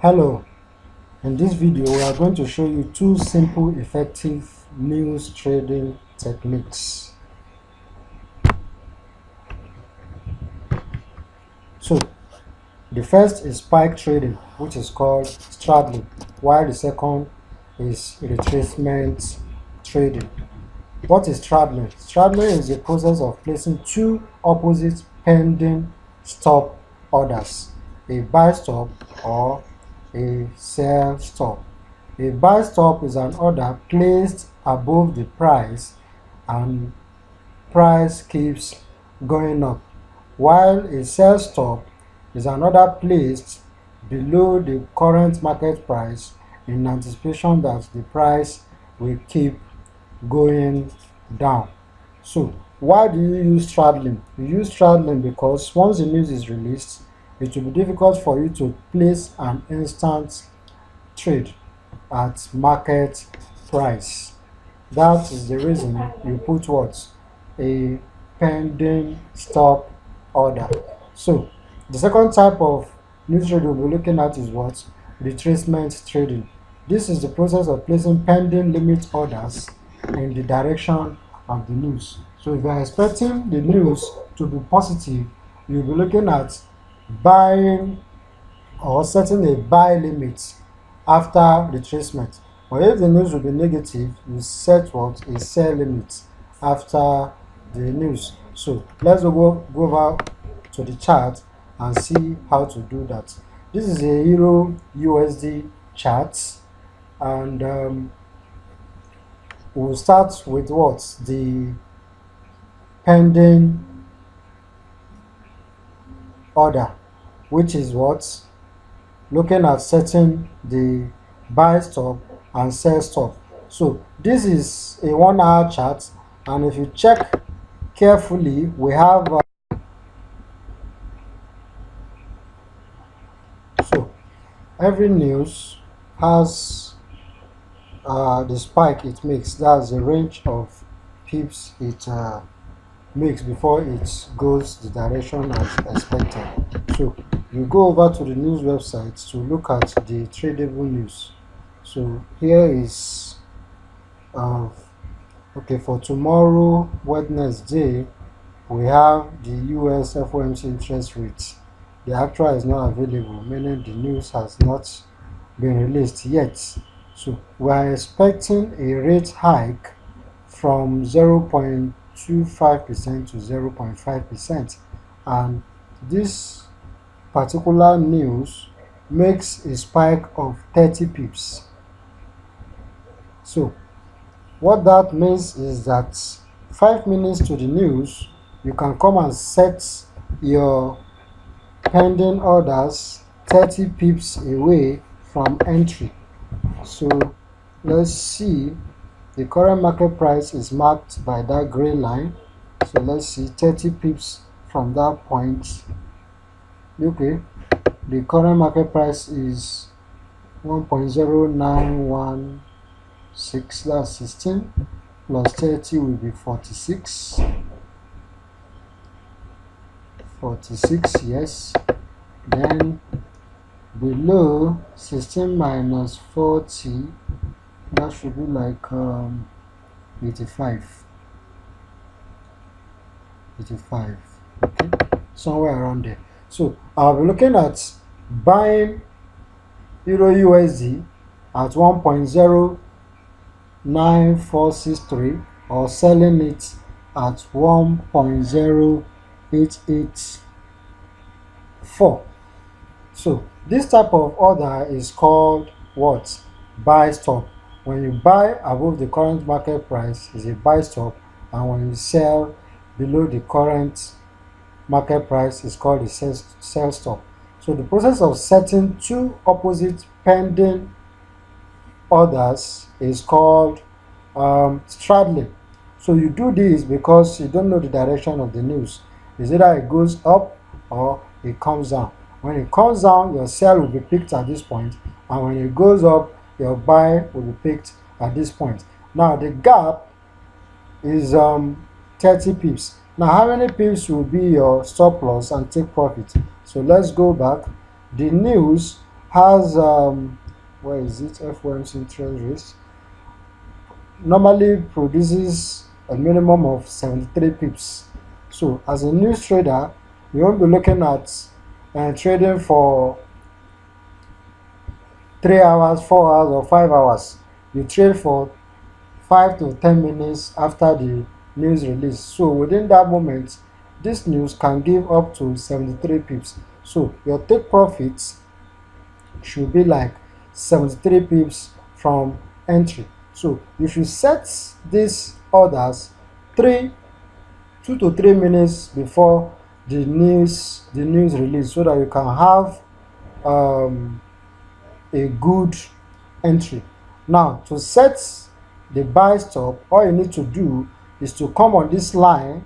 Hello, in this video we are going to show you two simple effective news trading techniques. So the first is spike trading, which is called straddling, while the second is retracement trading. What is straddling? Straddling is the process of placing two opposite pending stop orders, a buy stop or a sell stop. A buy stop is an order placed above the price and price keeps going up, while a sell stop is an order placed below the current market price in anticipation that the price will keep going down. So why do you use straddling? You use straddling because once the news is released, it will be difficult for you to place an instant trade at market price. That is the reason you put what? A pending stop order. So the second type of news trade we'll be looking at is what? Retracement trading. This is the process of placing pending limit orders in the direction of the news. So if you are expecting the news to be positive, you'll be looking at buying or setting a buy limit after retracement. But if the news will be negative, you set what? A sell limit after the news. So let's go over to the chart and see how to do that. This is a Euro USD chart, and we'll start with what? The pending order, which is what? Looking at setting the buy stop and sell stop. So this is a 1 hour chart, and if you check carefully, we have so every news has the spike it makes. That's the range of pips it makes before it goes the direction as expected. So you go over to the news website to look at the tradable news. So here is okay, for tomorrow, Wednesday, we have the US FOMC interest rate. The actual is not available, meaning the news has not been released yet. So we are expecting a rate hike from 0.25% to 0.5%, and this particular news makes a spike of 30 pips. So what that means is that 5 minutes to the news, you can come and set your pending orders 30 pips away from entry. So let's see, the current market price is marked by that gray line. So let's see, 30 pips from that point. Okay, the current market price is 1.0916, that's 16, plus 30 will be 46. 46, yes. Then below 16 minus 40, that should be like 85. 85, okay, somewhere around there. So I'll be looking at buying Euro USD at 1.09463 or selling it at 1.0884. So this type of order is called what? Buy stop. When you buy above the current market price is a buy stop, and when you sell below the current market price is called a sell stop. So the process of setting two opposite pending orders is called straddling. So you do this because you don't know the direction of the news. It's either it goes up or it comes down. When it comes down, your sell will be picked at this point, and when it goes up, your buy will be picked at this point. Now the gap is 30 pips. Now how many pips will be your stop loss and take profit? So let's go back. The news has where is it, FOMC interest rates normally produces a minimum of 73 pips. So as a news trader, you won't be looking at trading for 3 hours, 4 hours, or 5 hours. You trade for 5 to 10 minutes after the news release. So within that moment, this news can give up to 73 pips. So your take profits should be like 73 pips from entry. So you should set these orders 2 to 3 minutes before the news release, so that you can have a good entry. Now, to set the buy stop, all you need to do is to come on this line,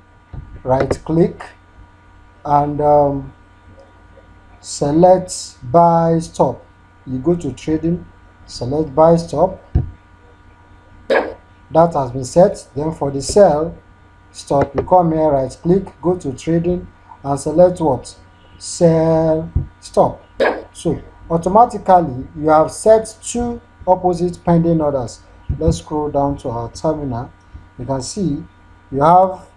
right click, and select buy stop. You go to trading, select buy stop. That has been set. Then for the sell stop, you come here, right click, go to trading, and select what? Sell stop. So automatically you have set 2 opposite pending orders. Let's scroll down to our terminal. You can see you have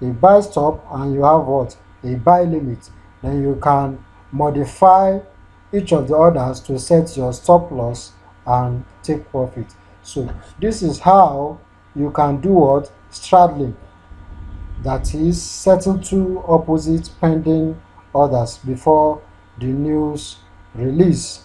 a buy stop and you have what? A buy limit. Then you can modify each of the orders to set your stop loss and take profit. So this is how you can do what? Straddling. That is setting 2 opposite pending orders before the news release.